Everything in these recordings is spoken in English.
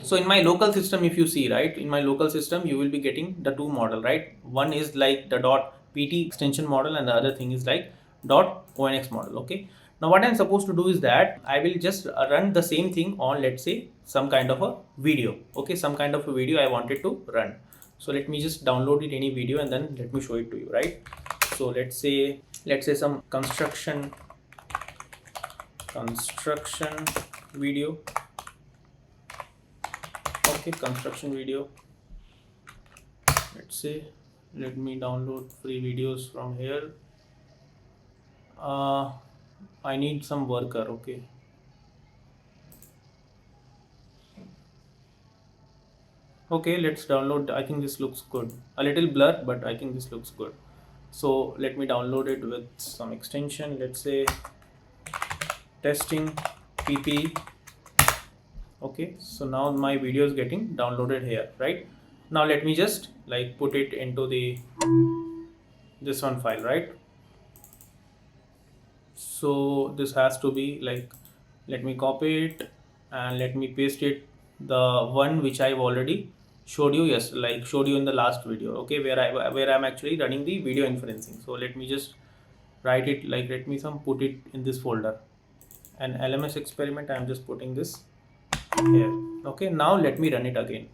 So in my local system, if you see, right, in my local system, you will be getting the two model, right? One is like the .pt extension model and the other thing is like .ONNX model, okay? Now what I'm supposed to do is that I will just run the same thing on, let's say, some kind of a video, okay? Some kind of a video I wanted to run. So let me just download it, any video, and then let me show it to you, right? So let's say some construction video. Okay, construction video. Let's say, let me download free videos from here. I need some worker, okay. Okay, let's download. I think this looks good. A little blur, but I think this looks good. So let me download it with some extension. Let's say testing pp. Okay, so now my video is getting downloaded here, right? Now let me just like put it into this one file, right? So this has to be like, let me copy it and let me paste it, the one which I've already showed you, yes, like showed you in the last video, okay, where I'm actually running the video inferencing. So let me just write it, like let me put it in this folder, and LMS experiment, I'm just putting this here. Okay, now let me run it again.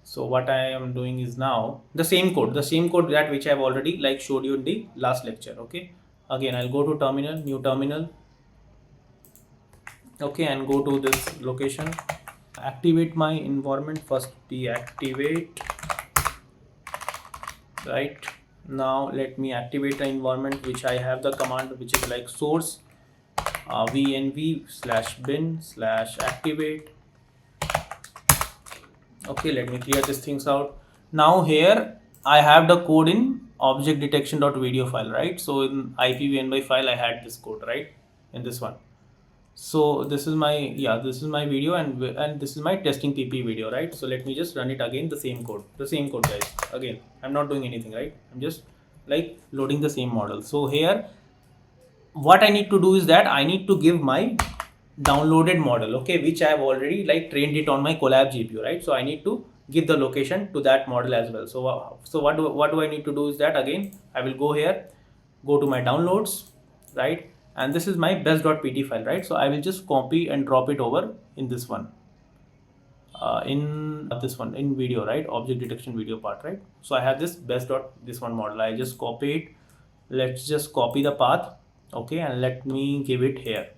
So what I am doing is now the same code that which I've already like showed you in the last lecture. Okay, again I'll go to terminal, new terminal, okay, and go to this location, activate my environment, first deactivate, right? Now let me activate the environment which I have the command which is like source vnv/bin/activate. Okay, let me clear these things out. Now here I have the code in object detection.video file, right? So in ipvn file I had this code, right, in this one. So this is my, yeah, this is my video, and this is my testing pp video, right? So let me just run it again, the same code guys. Again, I'm not doing anything, right? I'm just like loading the same model. So here what I need to do is that I need to give my downloaded model, okay, which I have already like trained it on my Colab GPU, right? So I need to give the location to that model as well. So what do I need to do is that, again, I will go here, go to my downloads, right? And this is my best.pt file, right? So I will just copy and drop it over in this one, in this one, in video, right? Object detection video part, right? So I have this this one model. I just copy it. Let's just copy the path, okay, and let me give it here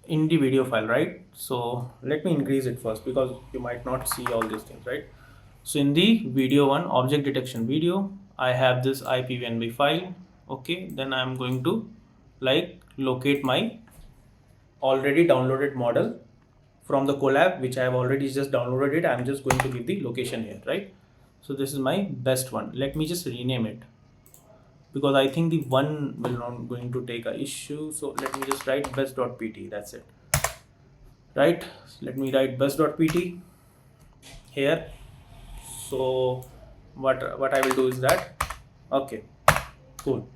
in the video file, right? So let me increase it first because you might not see all these things, right? So in the video one, object detection video, I have this ipvnv file, okay. Then I'm going to like locate my already downloaded model from the Colab, which I have already just downloaded it. I'm just going to give the location here, right? So this is my best one. Let me just rename it because I think the one will not going to take a issue. So let me just write best.pt, that's it, right? Let me write best.pt here. So what I will do is that, okay, cool.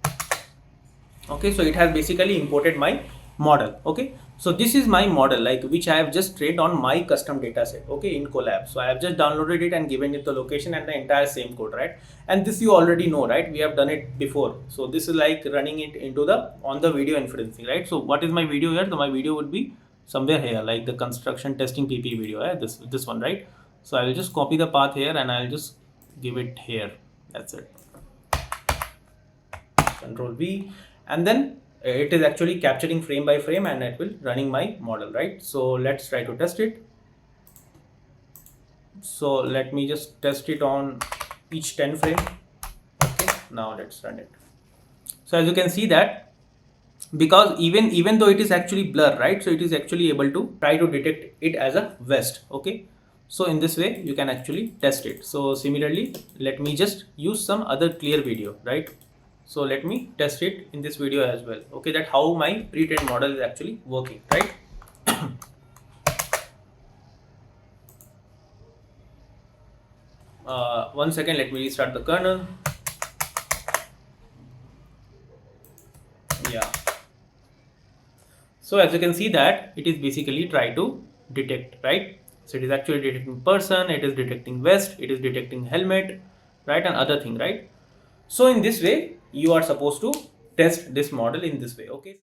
Okay, so it has basically imported my model. Okay, so this is my model, like which I have just trained on my custom data set, okay, in Colab. So I have just downloaded it and given it the location and the entire same code, right? And this you already know, right? We have done it before. So this is like running it into on the video inferencing, right? So what is my video here? So my video would be somewhere here, like the construction testing pp video, this one, right? So I will just copy the path here and I'll just give it here. That's it. Control V, and then it is actually capturing frame by frame and it will running my model, right? So let's try to test it. So let me just test it on each 10 frame. Okay, now let's run it. So as you can see that, because even though it is actually blur, right, so it is actually able to try to detect it as a vest. Okay, so in this way you can actually test it. So similarly, let me just use some other clear video, right? So let me test it in this video as well, okay, that how my pre-trained model is actually working, right? One second, let me restart the kernel. Yeah. So as you can see that it is basically try to detect, right? So it is actually detecting person, it is detecting vest, it is detecting helmet, right, and other thing, right? So in this way you are supposed to test this model in this way. Okay.